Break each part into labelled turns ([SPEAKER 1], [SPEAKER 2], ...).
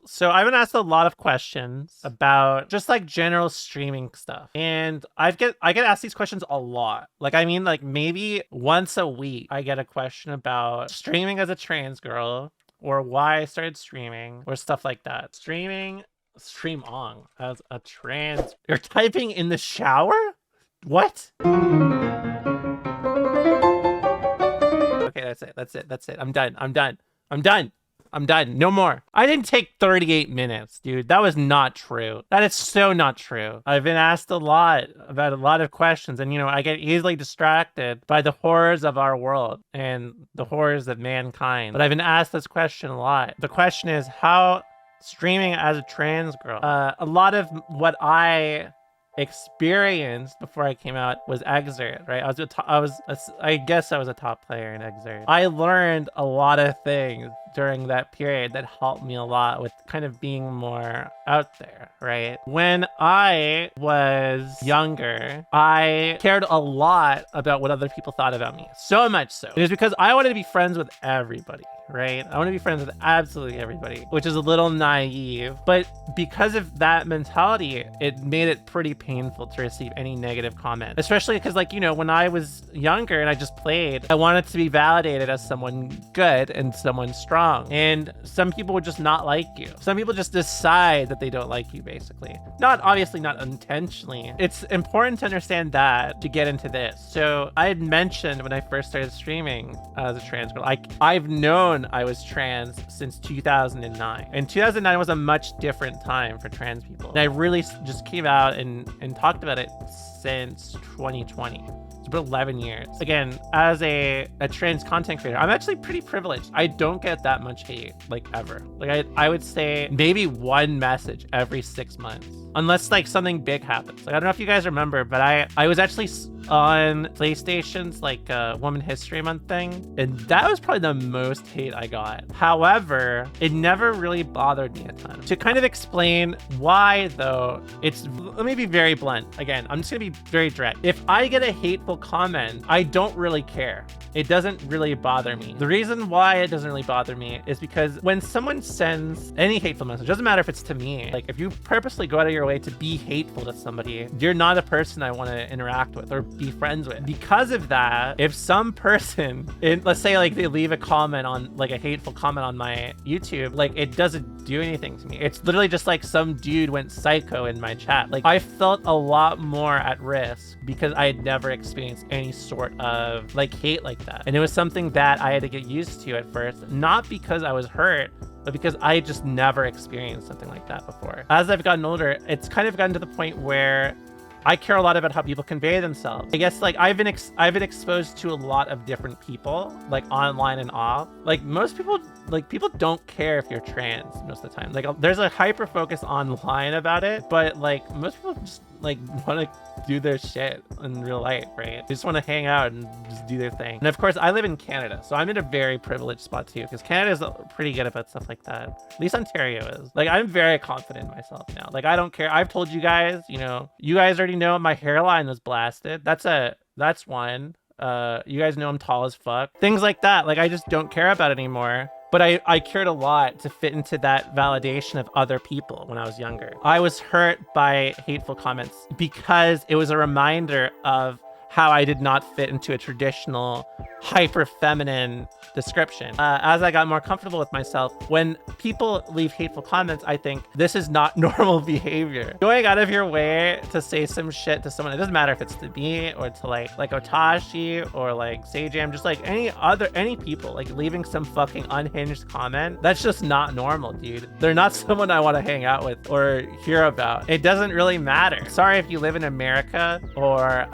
[SPEAKER 1] So I've been asked a lot of questions about just like general streaming stuff. And I get asked these questions a lot. Like, I mean, like maybe once a week I get a question about streaming as a trans girl, or why I started streaming, or stuff like that. Stream on as a trans. You're typing in the shower? What? Okay, that's it. I'm done. No more. I didn't take 38 minutes, dude. That was not true. That is so not true. I've been asked a lot about a lot of questions, and I get easily distracted by the horrors of our world and the horrors of mankind. But I've been asked this question a lot. The question is, how streaming as a trans girl? A lot of what I experienced before I came out was Exert, right? I guess I was a top player in Exert. I learned a lot of things during that period that helped me a lot with kind of being more out there, right? When I was younger, I cared a lot about what other people thought about me. So much so. It was because I wanted to be friends with everybody, right? I want to be friends with absolutely everybody, which is a little naive. But because of that mentality, it made it pretty painful to receive any negative comment. Especially because, like, when I was younger and I just played, I wanted to be validated as someone good and someone strong. And some people would just not like you. Some people just decide that they don't like you, basically. Obviously not intentionally. It's important to understand that to get into this. So I had mentioned when I first started streaming as a trans girl, I've known I was trans since 2009. And 2009 was a much different time for trans people. And I really just came out and talked about it since 2020. It's about 11 years. Again, as a trans content creator, I'm actually pretty privileged. I don't get that much hate, like, ever. Like, I would say maybe one message every 6 months, unless like something big happens. Like, I don't know if you guys remember, but I was actually on PlayStation's like Women History Month thing, and that was probably the most hate I got. However, it never really bothered me a ton. To kind of explain why, though, let me be very blunt. Again, I'm just gonna be very direct. If I get a hateful comment, I don't really care. It doesn't really bother me. The reason why it doesn't really bother me is because when someone sends any hateful message, doesn't matter if it's to me, like if you purposely go out of your way to be hateful to somebody, you're not a person I want to interact with or be friends with. Because of that, if some person, let's say like they leave a comment on like a hateful comment on my YouTube, like it doesn't do anything to me. It's literally just like some dude went psycho in my chat. Like, I felt a lot more at risk because I had never experienced any sort of like hate like that. And it was something that I had to get used to at first, not because I was hurt, but because I just never experienced something like that before. As I've gotten older, it's kind of gotten to the point where I care a lot about how people convey themselves. I guess like I've been exposed to a lot of different people, like online and off. Like most people, like people don't care if you're trans most of the time. Like there's a hyper focus online about it, but like most people just like want to do their shit in real life, right? They just want to hang out and just do their thing. And of course, I live in Canada, so I'm in a very privileged spot too, because Canada's pretty good about stuff like that. At least Ontario is. Like, I'm very confident in myself now. Like, I don't care. I've told you guys, you guys already know my hairline was blasted. That's one. You guys know I'm tall as fuck. Things like that. Like, I just don't care about it anymore. But I cared a lot to fit into that validation of other people when I was younger. I was hurt by hateful comments because it was a reminder of how I did not fit into a traditional hyper feminine description. As I got more comfortable with myself, when people leave hateful comments, I think this is not normal behavior. Going out of your way to say some shit to someone, it doesn't matter if it's to me or to like Otashi or like Sajam, just like any people, like leaving some fucking unhinged comment, that's just not normal, dude. They're not someone I want to hang out with or hear about. It doesn't really matter. Sorry if you live in America or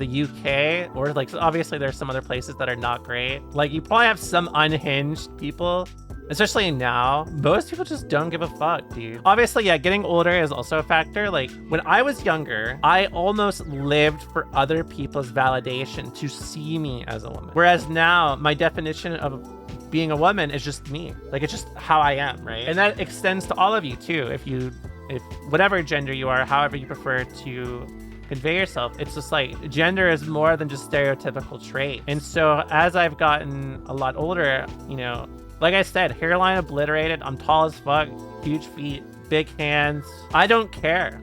[SPEAKER 1] the UK, or like obviously there's some other places that are not great. Like, you probably have some unhinged people, especially now. Most people just don't give a fuck, dude. Obviously, yeah, getting older is also a factor. Like, when I was younger, I almost lived for other people's validation to see me as a woman. Whereas now, my definition of being a woman is just me. Like, it's just how I am, right? And that extends to all of you too. If whatever gender you are, however you prefer to convey yourself, it's just like gender is more than just stereotypical trait. And so as I've gotten a lot older, Like I said, hairline obliterated. I'm tall as fuck, huge feet, big hands. I don't care.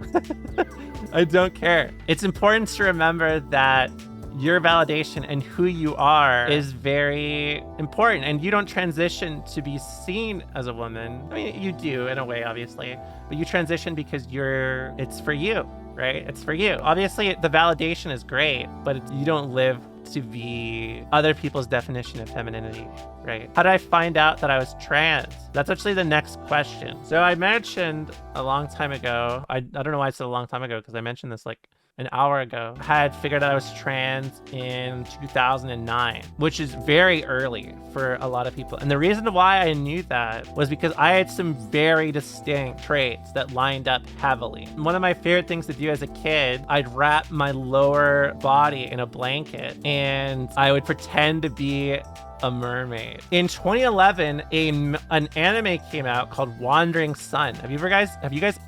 [SPEAKER 1] I don't care. It's important to remember that your validation and who you are is very important, and you don't transition to be seen as a woman. I mean, you do in a way, obviously, but you transition because it's for you, right? It's for you. Obviously, the validation is great, but you don't live to be other people's definition of femininity, right? How did I find out that I was trans? That's actually the next question. So I mentioned a long time ago, I don't know why I said a long time ago, because I mentioned this like an hour ago, I had figured out I was trans in 2009, which is very early for a lot of people. And the reason why I knew that was because I had some very distinct traits that lined up heavily. One of my favorite things to do as a kid, I'd wrap my lower body in a blanket and I would pretend to be a mermaid. In 2011, an anime came out called Wandering Sun. Have you guys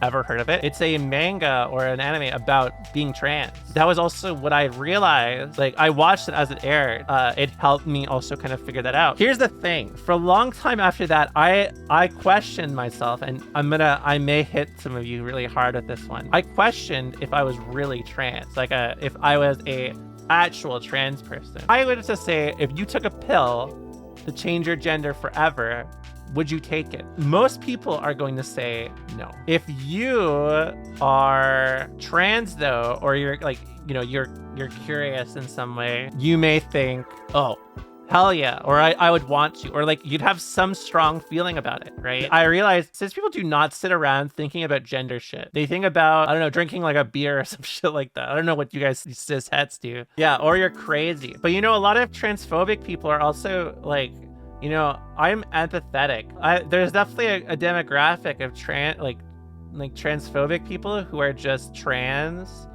[SPEAKER 1] ever heard of it? It's a manga or an anime about being trans. That was also what I realized. Like, I watched it as it aired. It helped me also kind of figure that out. Here's the thing. For a long time after that, I questioned myself, and I may hit some of you really hard with this one. I questioned if I was really trans, like if I was a actual trans person. I would just say, if you took a pill to change your gender forever, would you take it? Most people are going to say no. If you are trans though, or you're like, you're curious in some way, you may think, oh, hell yeah, or I would want to, or like you'd have some strong feeling about it, right? I realized cis people do not sit around thinking about gender shit. They think about, I don't know, drinking like a beer or some shit like that. I don't know what you guys cis hets do. Yeah, or you're crazy. But a lot of transphobic people are also like, I'm empathetic. There's definitely a demographic of transphobic people who are just trans,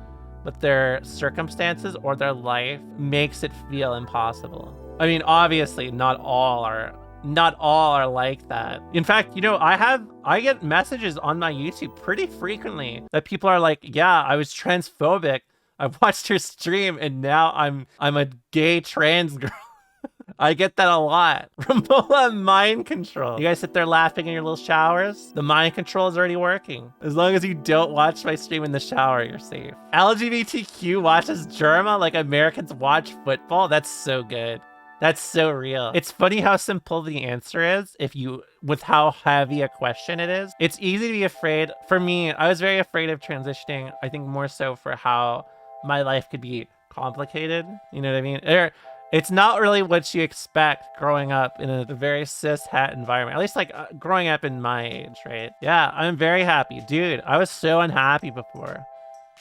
[SPEAKER 1] but their circumstances or their life makes it feel impossible. I mean, obviously, not all are like that. In fact, I get messages on my YouTube pretty frequently that people are like, yeah, I was transphobic. I watched your stream and now I'm a gay trans girl. I get that a lot. Ramola mind control. You guys sit there laughing in your little showers? The mind control is already working. As long as you don't watch my stream in the shower, you're safe. LGBTQ watches Germa like Americans watch football? That's so good. That's so real. It's funny how simple the answer is with how heavy a question it is. It's easy to be afraid. For me, I was very afraid of transitioning. I think more so for how my life could be complicated. You know what I mean? It's not really what you expect growing up in a very cis-het environment. At least like growing up in my age, right? Yeah, I'm very happy. Dude, I was so unhappy before.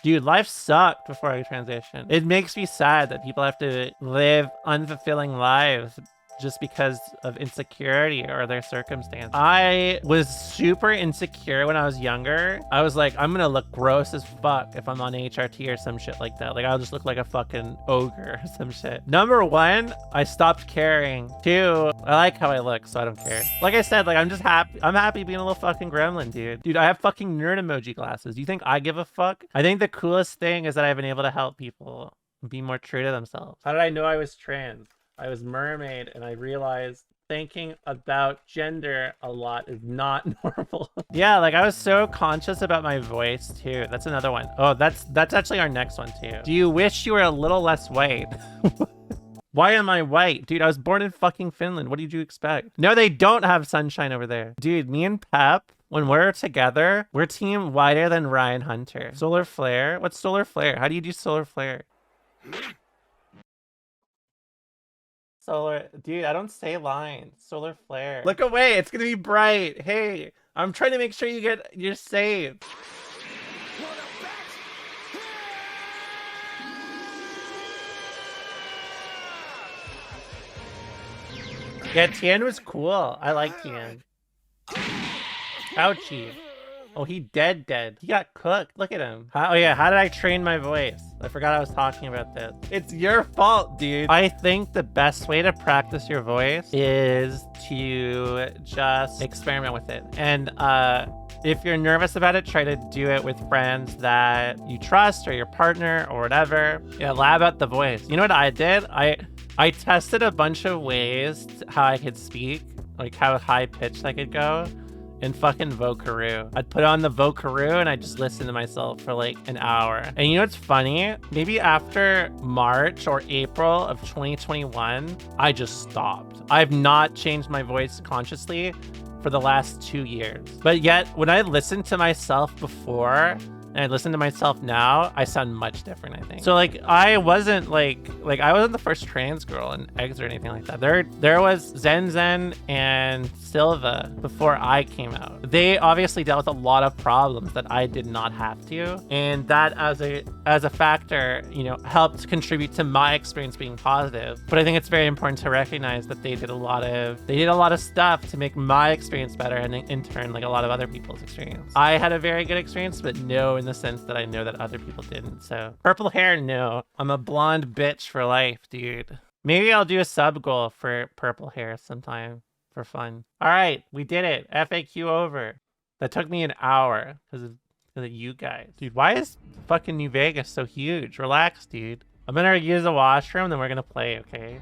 [SPEAKER 1] Dude, life sucked before I transitioned. It makes me sad that people have to live unfulfilling lives just because of insecurity or their circumstance. I was super insecure when I was younger. I was like, I'm gonna look gross as fuck if I'm on HRT or some shit like that. Like, I'll just look like a fucking ogre or some shit. Number one, I stopped caring. Two, I like how I look, so I don't care. Like I said, like, I'm just happy. I'm happy being a little fucking gremlin, dude. Dude, I have fucking nerd emoji glasses. Do you think I give a fuck? I think the coolest thing is that I've been able to help people be more true to themselves. How did I know I was trans? I was mermaid, and I realized thinking about gender a lot is not normal. Yeah, like I was so conscious about my voice too. That's another one. Oh, that's actually our next one too. Do you wish you were a little less white? Why am I white? Dude, I was born in fucking Finland. What did you expect? No, they don't have sunshine over there. Dude, me and Pep, when we're together, we're team whiter than Ryan Hunter. Solar flare? What's solar flare? How do you do solar flare? Solar, dude, I don't say lines. Solar flare. Look away, it's gonna be bright. Hey, I'm trying to make sure you're safe. Yeah, Tian was cool. I like Tian. Ouchie. Oh, he dead. He got cooked. Look at him. Oh yeah, how did I train my voice? I forgot I was talking about this. It's your fault, dude. I think the best way to practice your voice is to just experiment with it. And if you're nervous about it, try to do it with friends that you trust or your partner or whatever. Yeah, lab out the voice. You know what I did? I tested a bunch of ways how I could speak like how high pitched I could go in fucking Vocaroo. I'd put on the Vocaroo and I'd just listen to myself for like an hour. And you know what's funny? Maybe after March or April of 2021, I just stopped. I've not changed my voice consciously for the last 2 years. But yet, when I listened to myself before and I listen to myself now, I sound much different, I think. So like I wasn't like I wasn't the first trans girl in eggs or anything like that. There was Zen Zen and Silva before I came out. They obviously dealt with a lot of problems that I did not have to. And that as a factor, you know, helped contribute to my experience being positive. But I think it's very important to recognize that they did a lot of stuff to make my experience better, and in turn like a lot of other people's experience. I had a very good experience, but no in the sense that I know that other people didn't. So purple hair, no. I'm a blonde bitch for life, dude. Maybe I'll do a sub goal for purple hair sometime for fun. All right, we did it. FAQ over. That took me an hour because of you guys. Dude, why is fucking New Vegas so huge? Relax, dude. I'm gonna use the washroom, then we're gonna play, okay?